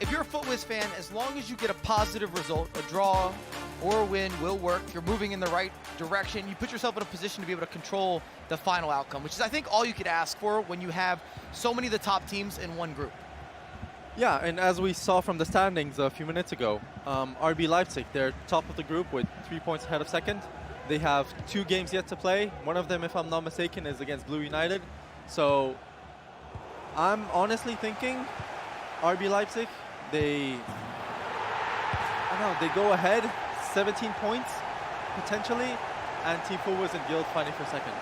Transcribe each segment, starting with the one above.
if you're a FUTWIZ fan, as long as you get a positive result, a draw or a win will work. You're moving in the right direction. You put yourself in a position to be able to control the final outcome, which is, I think, all you could ask for when you have so many of the top teams in one group. Yeah, and as we saw from the standings a few minutes ago, RB Leipzig, they're top of the group with 3 points ahead of second. They have 2 games yet to play. One of them, if I'm not mistaken, is against Blue United. So I'm honestly thinking RB Leipzig, they go ahead 17 points potentially, and Team FUTWIZ and Guild fighting for second.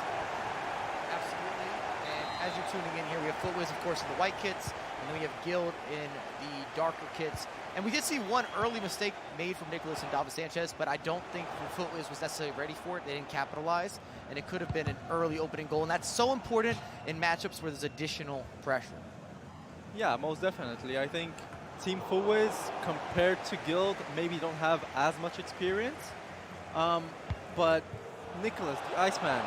Absolutely. And as you're tuning in here, we have FUTWIZ, of course, in the white kits, and then we have Guild in the darker kits. And we did see one early mistake made from Nicolas99fc, but I don't think FUTWIZ was necessarily ready for it. They didn't capitalize, and it could have been an early opening goal, and that's so important in matchups where there's additional pressure. Yeah, most definitely. I think Team FUTWIZ, compared to Guild, maybe don't have as much experience. But Nicolas, the Iceman,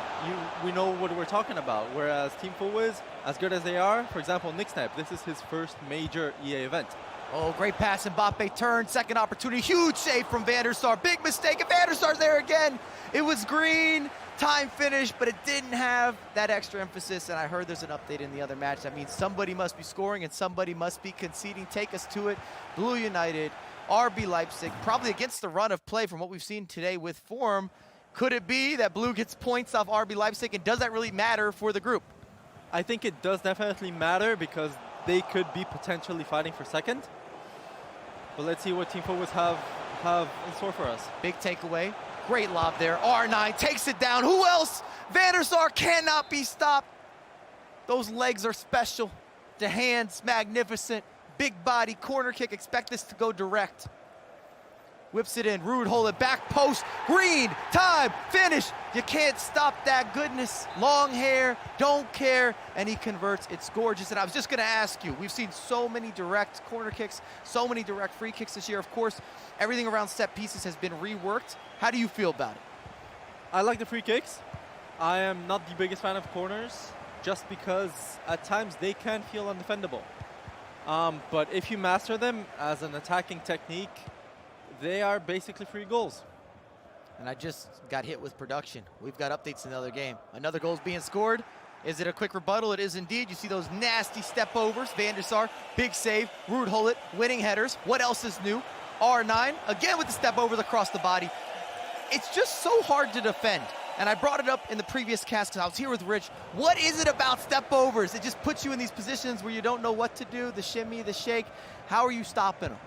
we know what we're talking about. Whereas Team FUTWIZ, as good as they are, for example, Nicksnap, this is his first major EA event. Oh, great pass, Mbappe turn, second opportunity, huge save from Van der Sar, big mistake, and Van der Sar's there again. It was green, time finish, but it didn't have that extra emphasis, and I heard there's an update in the other match. That means somebody must be scoring and somebody must be conceding. Take us to it, Blue United, RB Leipzig, probably against the run of play from what we've seen today with form. Could it be that Blue gets points off RB Leipzig, and does that really matter for the group? I think it does definitely matter because they could be potentially fighting for second. But let's see what Team FUTWIZ have in store for us. Big takeaway. Great lob there. R9 takes it down. Who else? Van der Sar cannot be stopped. Those legs are special. The hands, magnificent. Big body, corner kick. Expect this to go direct. Whips it in. Rude hold it. Back post. Green. Time. Finish. You can't stop that goodness. Long hair. Don't care. And he converts. It's gorgeous. And I was just going to ask you, we've seen so many direct corner kicks, so many direct free kicks this year. Of course, everything around set pieces has been reworked. How do you feel about it? I like the free kicks. I am not the biggest fan of corners just because at times they can feel undefendable. But if you master them as an attacking technique, they are basically free goals. And I just got hit with production. We've got updates in the other game. Another goal is being scored. Is it a quick rebuttal? It is indeed. You see those nasty step overs. Van der Sar, big save. Ruud Gullit, winning headers. What else is new? R9, again with the step overs across the body. It's just so hard to defend. And I brought it up in the previous cast because I was here with Rich. What is it about step overs? It just puts you in these positions where you don't know what to do, the shimmy, the shake. How are you stopping them?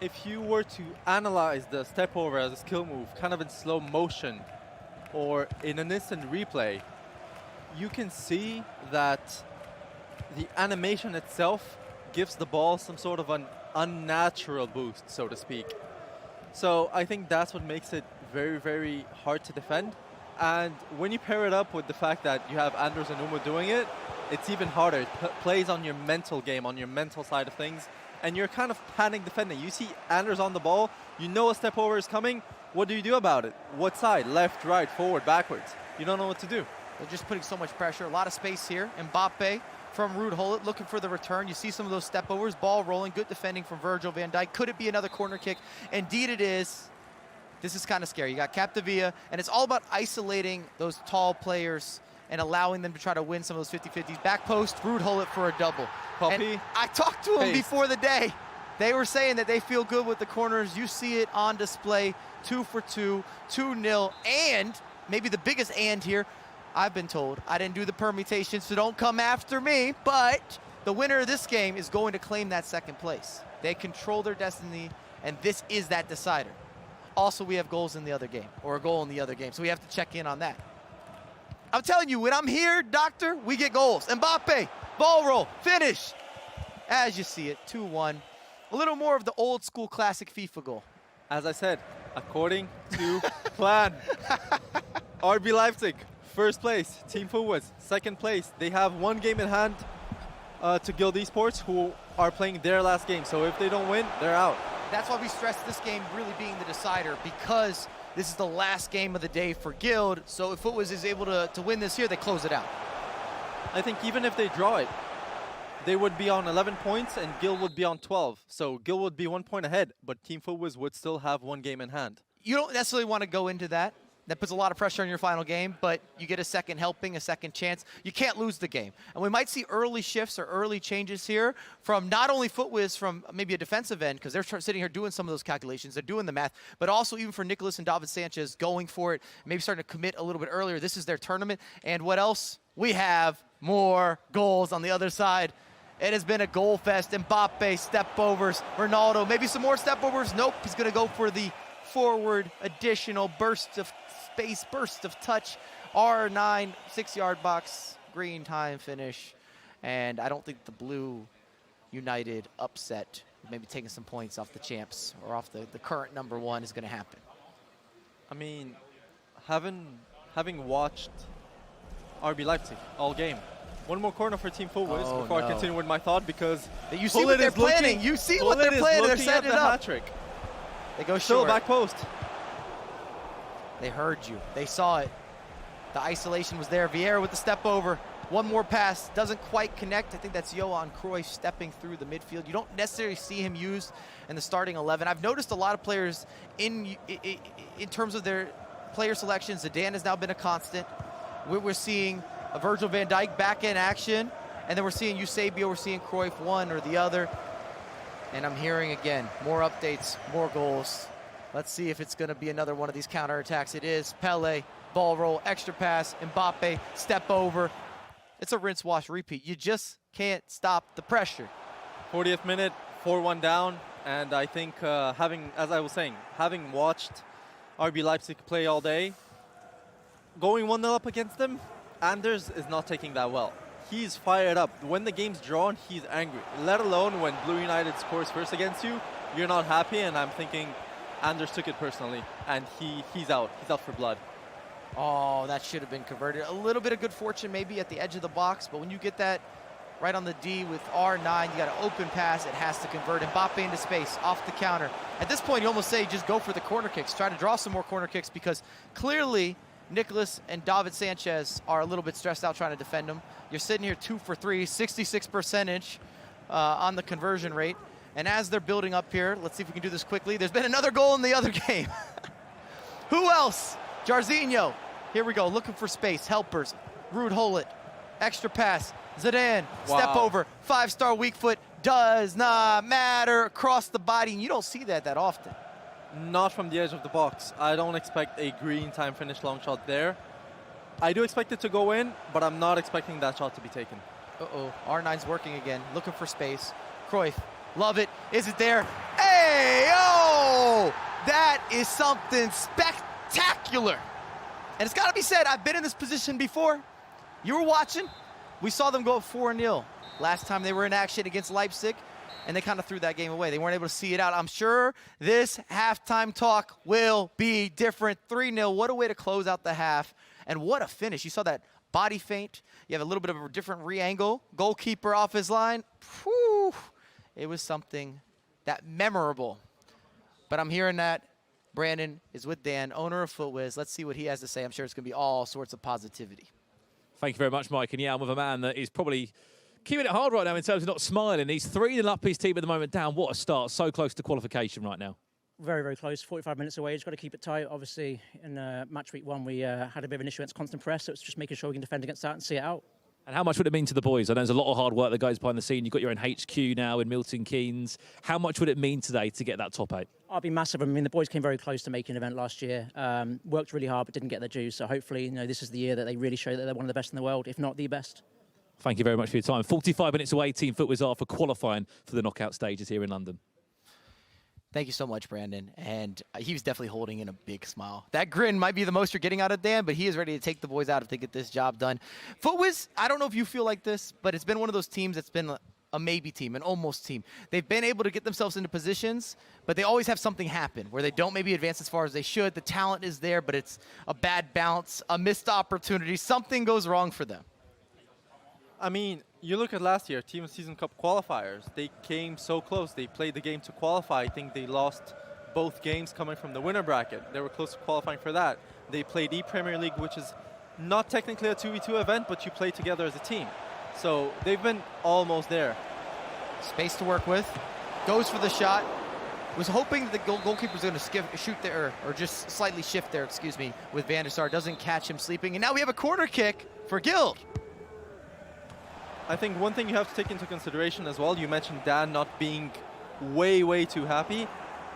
If you were to analyze the step over as a skill move, kind of in slow motion or in an instant replay, you can see that the animation itself gives the ball some sort of an unnatural boost, so to speak. So I think that's what makes it very, very hard to defend. And when you pair it up with the fact that you have Anders and Umo doing it, it's even harder. It plays on your mental game, on your mental side of things. And you're kind of panic defending. You see Anders on the ball, you know a step over is coming. What do you do about it? What side? Left, right, forward, backwards? You don't know what to do. They're just putting so much pressure. A lot of space here. Mbappe from Ruud Gullit looking for the return. You see some of those step overs, ball rolling, good defending from Virgil van Dijk. Could it be another corner kick? Indeed it is. This is kind of scary. You got Capdevia, and it's all about isolating those tall players and allowing them to try to win some of those 50-50s. Back post, Ruud Gullit for a double. And I talked to them before the day. They were saying that they feel good with the corners. You see it on display, 2 for 2, 2-0, and maybe the biggest and here, I've been told, I didn't do the permutation, so don't come after me, but the winner of this game is going to claim that second place. They control their destiny, and this is that decider. Also, we have goals in the other game, or a goal in the other game, so we have to check in on that. I'm telling you, when I'm here, doctor, we get goals. Mbappe, ball roll, finish. As you see it, 2-1. A little more of the old school classic FIFA goal. As I said, according to plan. RB Leipzig, first place. Team FUTWIZ, second place. They have one game in hand to Guild ESPORTS, who are playing their last game. So if they don't win, they're out. That's why we stress this game really being the decider, because this is the last game of the day for Guild. So if FUTWIZ is able to win this here, they close it out. I think even if they draw it, they would be on 11 points and Gil would be on 12. So Gil would be 1 point ahead, but Team FUTWIZ would still have 1 game in hand. You don't necessarily want to go into that. That puts a lot of pressure on your final game, but you get a second helping, a second chance. You can't lose the game. And we might see early shifts or early changes here from not only FUTWIZ from maybe a defensive end, because they're sitting here doing some of those calculations, they're doing the math, but also even for Nicolas and David Sanchez going for it, maybe starting to commit a little bit earlier. This is their tournament. And what else? We have more goals on the other side. It has been a goal fest. Mbappe, step-overs. Ronaldo, maybe some more step-overs. Nope, he's going to go for the forward additional burst of space, burst of touch. R9, 6-yard box, green time finish. And I don't think the Blue United upset, maybe taking some points off the champs or off the current #1 is going to happen. I mean, having watched RB Leipzig all game, one more corner for Team FUTWIZ before I continue with my thought, because you see what they're planning. You see what they're planning. They're setting it up. Hat-trick. They go Still short. back post. They heard you. They saw it. The isolation was there. Vieira with the step over. One more pass. Doesn't quite connect. I think that's Johan Cruyff stepping through the midfield. You don't necessarily see him used in the starting 11. I've noticed a lot of players in terms of their player selections. Zidane has now been a constant. We're seeing a Virgil van Dijk back in action. And then we're seeing Eusebio. We're seeing Cruyff one or the other. And I'm hearing, again, more updates, more goals. Let's see if it's going to be another one of these counterattacks. It is. Pele, ball roll, extra pass, Mbappe, step over. It's a rinse, wash, repeat. You just can't stop the pressure. 40th minute, 4-1 down. And I think as I was saying, having watched RB Leipzig play all day, going 1-0 up against them, Anders is not taking that well. He's fired up. When the game's drawn, he's angry. Let alone when Blue United scores first against you, you're not happy. And I'm thinking Anders took it personally, and he's out. He's out for blood. Oh, that should have been converted. A little bit of good fortune maybe at the edge of the box, but when you get that right on the D with R9, you got an open pass, it has to convert. Mbappe into space, off the counter. At this point, you almost say just go for the corner kicks. Try to draw some more corner kicks, because clearly Nicolas and David Sanchez are a little bit stressed out trying to defend him. You're sitting here 2 for 3, 66% on the conversion rate. And as they're building up here, let's see if we can do this quickly. There's been another goal in the other game. Who else? Jarzinho. Here we go, looking for space. Helpers. Ruud Gullit. Extra pass. Zidane. Wow. Step over. 5-star weak foot. Does not matter. Across the body. And you don't see that often. Not from the edge of the box. I don't expect a green time finish long shot there. I do expect it to go in, but I'm not expecting that shot to be taken. Uh-oh. R9's working again. Looking for space. Cruyff. Love it. Is it there? Hey, oh! That is something spectacular. And it's got to be said, I've been in this position before. You were watching. We saw them go up 4-0 last time they were in action against Leipzig, and they kind of threw that game away. They weren't able to see it out. I'm sure this halftime talk will be different. 3-0. What a way to close out the half. And what a finish. You saw that body feint. You have a little bit of a different re-angle. Goalkeeper off his line. Whew. It was something that memorable. But I'm hearing that Brandon is with Dan, owner of FUTWIZ. Let's see what he has to say. I'm sure it's going to be all sorts of positivity. Thank you very much, Mike. And yeah, I'm with a man that is probably keeping it hard right now in terms of not smiling. He's 3-0 up his team at the moment down. What a start. So close to qualification right now. Very, very close. 45 minutes away. Just got to keep it tight. Obviously, in match week 1, we had a bit of an issue against constant press. So it's just making sure we can defend against that and see it out. And how much would it mean to the boys? I know there's a lot of hard work that goes behind the scene. You've got your own HQ now in Milton Keynes. How much would it mean today to get that top 8? I'll be massive. I mean, the boys came very close to making an event last year. Worked really hard, but didn't get their dues. So hopefully, this is the year that they really show that they're one of the best in the world, if not the best. Thank you very much for your time. 45 minutes away, Team FUTWIZ are for qualifying for the knockout stages here in London. Thank you so much, Brandon. And he was definitely holding in a big smile. That grin might be the most you're getting out of Dan, but he is ready to take the boys out if they get this job done. FUTWIZ, I don't know if you feel like this, but it's been one of those teams that's been a maybe team, an almost team. They've been able to get themselves into positions, but they always have something happen where they don't maybe advance as far as they should. The talent is there, but it's a bad bounce, a missed opportunity. Something goes wrong for them. I mean, you look at last year, Team Season Cup qualifiers. They came so close. They played the game to qualify. I think they lost both games coming from the winner bracket. They were close to qualifying for that. They played E-Premier League, which is not technically a 2v2 event, but you play together as a team. So they've been almost there. Space to work with. Goes for the shot. Was hoping the goalkeeper's going to shoot there, or just slightly shift there, excuse me, with Van der Sar. Doesn't catch him sleeping. And now we have a corner kick for Guild. I think one thing you have to take into consideration as well, you mentioned Dan not being way too happy,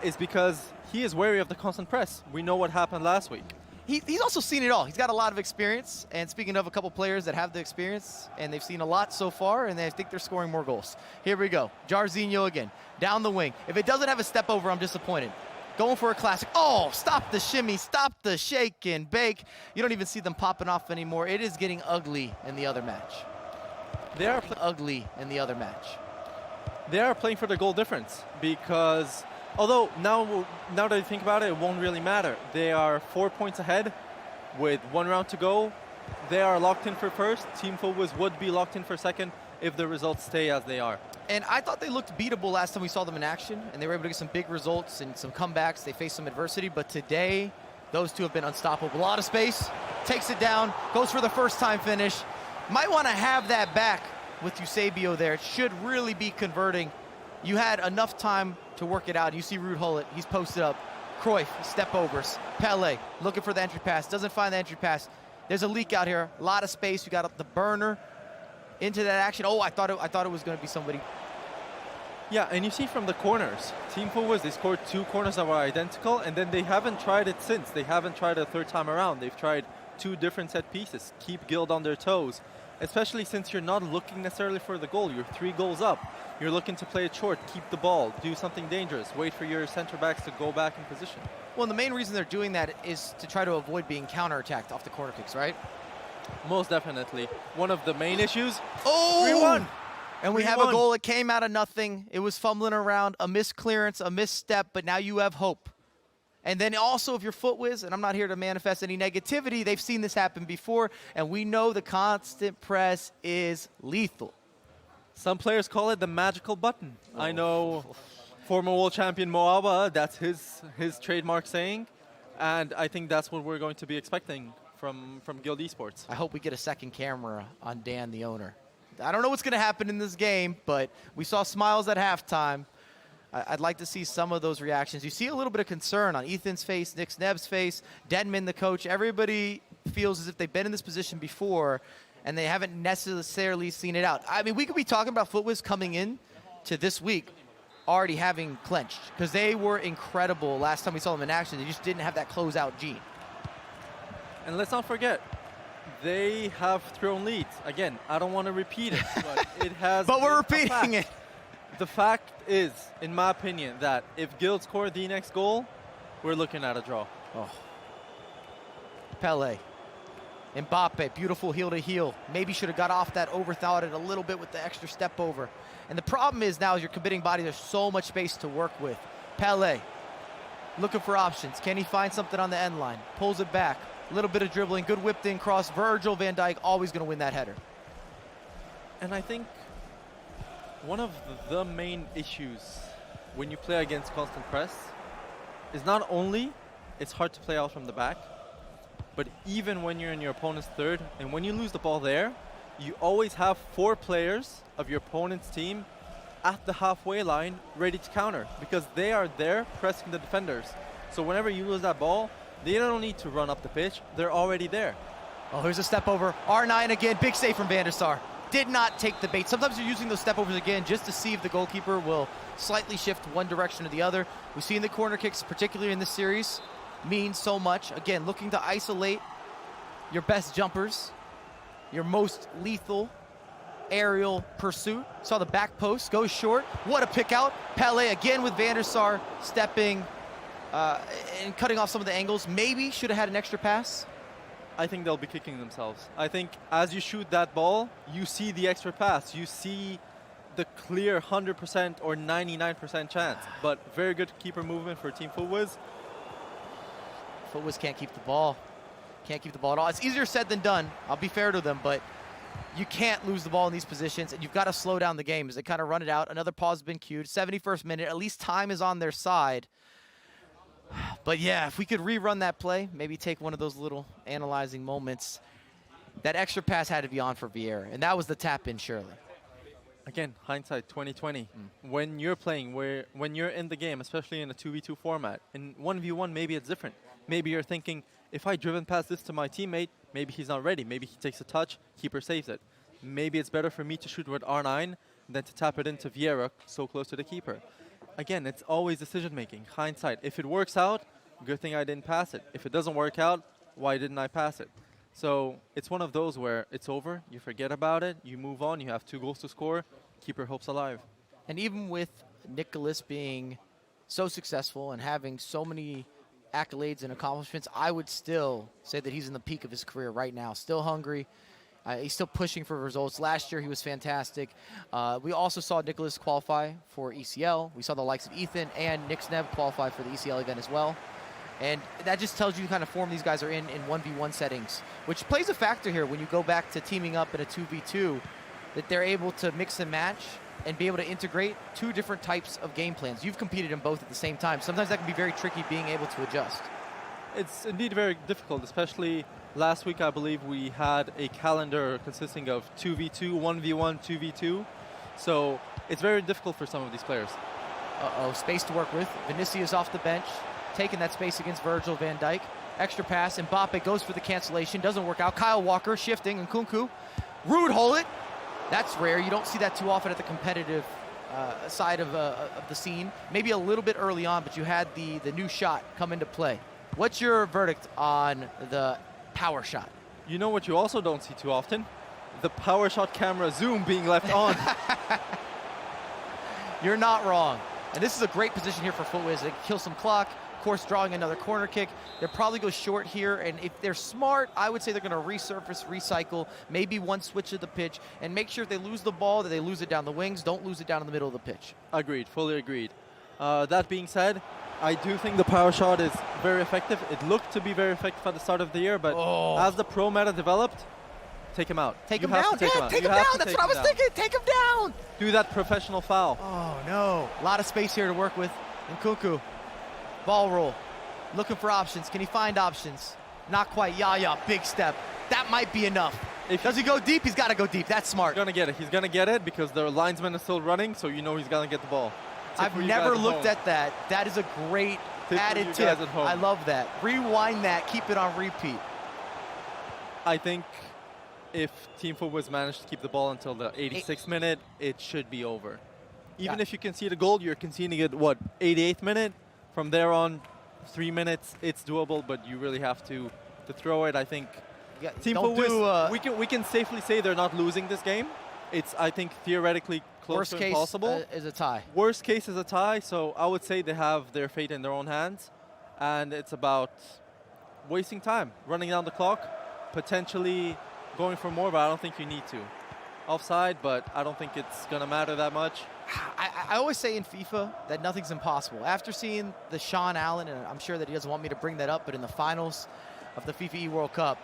is because he is wary of the constant press. We know what happened last week. He's also seen it all. He's got a lot of experience. And speaking of a couple players that have the experience, and they've seen a lot so far, and I think they're scoring more goals. Here we go. Jarzinho again, down the wing. If it doesn't have a step over, I'm disappointed. Going for a classic. Oh, stop the shimmy, stop the shake and bake. You don't even see them popping off anymore. It is getting ugly in the other match. They are ugly in the other match. They are playing for the goal difference, because although now that I think about it, it won't really matter. They are 4 points ahead with 1 round to go. They are locked in for first. Team FUTWIZ would be locked in for second if the results stay as they are. And I thought they looked beatable last time we saw them in action, and they were able to get some big results and some comebacks. They faced some adversity, but today, those two have been unstoppable. A lot of space, takes it down, goes for the first time finish. Might want to have that back with Eusebio there. It should really be converting. You had enough time to work it out. You see Ruud Gullit, he's posted up. Cruyff, step overs. Pele, looking for the entry pass, doesn't find the entry pass. There's a leak out here, a lot of space. You got the burner into that action. Oh, I thought it was going to be somebody. Yeah, and you see from the corners, Team FUTWIZ, they scored 2 corners that were identical, and then they haven't tried it since. They haven't tried it a third time around. They've tried 2 different set pieces. Keep Guild on their toes, especially since you're not looking necessarily for the goal. You're 3 goals up. You're looking to play it short, keep the ball, do something dangerous, wait for your center backs to go back in position. Well, the main reason they're doing that is to try to avoid being counterattacked off the corner kicks, right? Most definitely. One of the main issues. Oh! 3-1. And we have a goal. It came out of nothing. It was fumbling around, a misclearance, a misstep, but now you have hope. And then also, if you're FUTWIZ, and I'm not here to manifest any negativity, they've seen this happen before, and we know the constant press is lethal. Some players call it the magical button. Oh. I know former world champion Moaba, that's his trademark saying, and I think that's what we're going to be expecting from Guild Esports. I hope we get a second camera on Dan, the owner. I don't know what's going to happen in this game, but we saw smiles at halftime. I'd like to see some of those reactions. You see a little bit of concern on Ethan's face, Nick's face, Denman, the coach. Everybody feels as if they've been in this position before, and they haven't necessarily seen it out. I mean, we could be talking about FUTWIZ coming in to this week already having clenched, because they were incredible last time we saw them in action. They just didn't have that closeout gene. And let's not forget, they have thrown leads. Again, I don't want to repeat it, but it has. But we're repeating it. The fact is, in my opinion, that if Guild scored the next goal, we're looking at a draw. Oh. Pele. Mbappe, beautiful heel to heel. Maybe should have got off that, overthought it a little bit with the extra step over. And the problem is now, as you're committing bodies, there's so much space to work with. Pele, looking for options. Can he find something on the end line? Pulls it back. A little bit of dribbling, good whipped in cross. Virgil van Dijk always going to win that header. And I think one of the main issues when you play against constant press is not only it's hard to play out from the back, but even when you're in your opponent's third, and when you lose the ball there, you always have 4 players of your opponent's team at the halfway line ready to counter, because they are there pressing the defenders. So whenever you lose that ball, they don't need to run up the pitch, they're already there. Oh, here's a step over. R9 again, big save from Van der Sar. Did not take the bait. Sometimes you're using those step overs again just to see if the goalkeeper will slightly shift one direction or the other. We've seen the corner kicks, particularly in this series, mean so much. Again, looking to isolate your best jumpers, your most lethal aerial pursuit. Saw the back post, goes short. What a pick out. Pele again with Van der Sar stepping and cutting off some of the angles. Maybe should have had an extra pass. I think they'll be kicking themselves. I think as you shoot that ball, you see the extra pass. You see the clear 100% or 99% chance. But very good keeper movement for Team FUTWIZ. FUTWIZ can't keep the ball. Can't keep the ball at all. It's easier said than done. I'll be fair to them, but you can't lose the ball in these positions, and you've got to slow down the game as they kind of run it out. Another pause has been cued. 71st minute. At least time is on their side. But yeah, if we could rerun that play, maybe take one of those little analyzing moments. that extra pass had to be on for Vieira, and that was the tap in, surely. Again, hindsight 2020. When you're playing, when you're in the game, especially in a 2v2 format, in 1v1 maybe it's different. Maybe you're thinking, if I driven past this to my teammate, maybe he's not ready. Maybe he takes a touch, keeper saves it. Maybe it's better for me to shoot with R9 than to tap it into Vieira so close to the keeper. Again, it's always decision making, hindsight. If it works out, good thing I didn't pass it. If it doesn't work out, why didn't I pass it? So it's one of those where it's over, you forget about it, you move on, you have 2 goals to score, keeper hopes alive. And even with Nicolas being so successful and having so many accolades and accomplishments, I would still say that he's in the peak of his career right now. Still hungry. He's still pushing for results. Last year, he was fantastic. We also saw Nicolas qualify for ECL. We saw the likes of Ethan and Nixnev qualify for the ECL event as well. And that just tells you the kind of form these guys are in 1v1 settings, which plays a factor here when you go back to teaming up in a 2v2, that they're able to mix and match and be able to integrate 2 different types of game plans. You've competed in both at the same time. Sometimes that can be very tricky being able to adjust. It's indeed very difficult, especially last week I believe we had a calendar consisting of 2v2, 1v1, 2v2. So it's very difficult for some of these players. Uh-oh, space to work with. Vinicius off the bench, taking that space against Virgil van Dijk. Extra pass, Mbappe goes for the cancellation, doesn't work out. Kyle Walker shifting, and Nkunku. Rude Hullet. That's rare. You don't see that too often at the competitive side of the scene. Maybe a little bit early on, but you had the new shot come into play. What's your verdict on the power shot? You know what you also don't see too often? The power shot camera zoom being left on. You're not wrong. And this is a great position here for FUTWIZ. They kill some clock. Of course, drawing another corner kick. They'll probably go short here, and if they're smart, I would say they're going to resurface, recycle, maybe one switch of the pitch, and make sure if they lose the ball, that they lose it down the wings, don't lose it down in the middle of the pitch. Agreed, fully agreed. That being said, I do think the power shot is very effective. It looked to be very effective at the start of the year, but as the pro meta developed, take him out. Take him down. Take him down. That's what I was thinking. Take him down. Do that professional foul. Oh, no. A lot of space here to work with. Nkunku. Ball roll. Looking for options. Can he find options? Not quite. Yaya, big step. That might be enough. Does he go deep? He's got to go deep. That's smart. He's going to get it. He's going to get it because the linesman is still running, so you know he's going to get the ball. I've never looked at that. That is a great added tip. I love that. Rewind that. Keep it on repeat. I think if Team FUTWIZ managed to keep the ball until the 86th minute, it should be over. Even if you concede a goal, you're conceding it, what, 88th minute? From there on, 3 minutes, it's doable, but you really have to throw it. I think Team FUTWIZ, we can safely say they're not losing this game. It's, I think, theoretically close to impossible. Worst case is a tie. Worst case is a tie, so I would say they have their fate in their own hands. And it's about wasting time, running down the clock, potentially going for more, but I don't think you need to. Offside, but I don't think it's going to matter that much. I always say in FIFA that nothing's impossible. After seeing the Sean Allen, and I'm sure that he doesn't want me to bring that up, but in the finals of the FIFA E World Cup,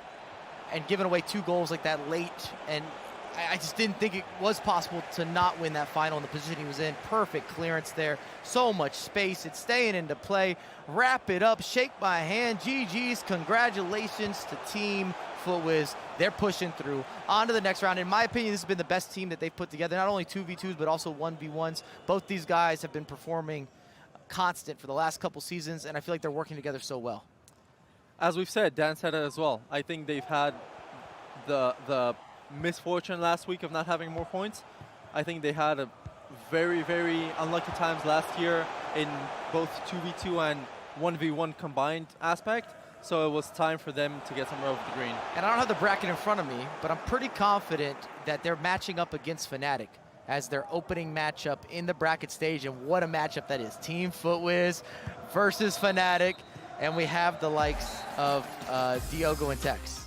and giving away 2 goals like that late, and I just didn't think it was possible to not win that final in the position he was in. Perfect clearance there. So much space. It's staying into play. Wrap it up. Shake my hand. GG's. Congratulations to Team FUTWIZ. They're pushing through. On to the next round. In my opinion, this has been the best team that they've put together. Not only 2v2s, but also 1v1s. Both these guys have been performing constant for the last couple seasons, and I feel like they're working together so well. As we've said, Dan said it as well. I think they've had the misfortune last week of not having more points. I think they had a very, very unlucky times last year in both 2v2 and 1v1 combined aspect. So it was time for them to get somewhere over the green. And I don't have the bracket in front of me, but I'm pretty confident that they're matching up against Fnatic as their opening matchup in the bracket stage. And what a matchup that is. Team FUTWIZ versus Fnatic. And we have the likes of Diogo and Tex.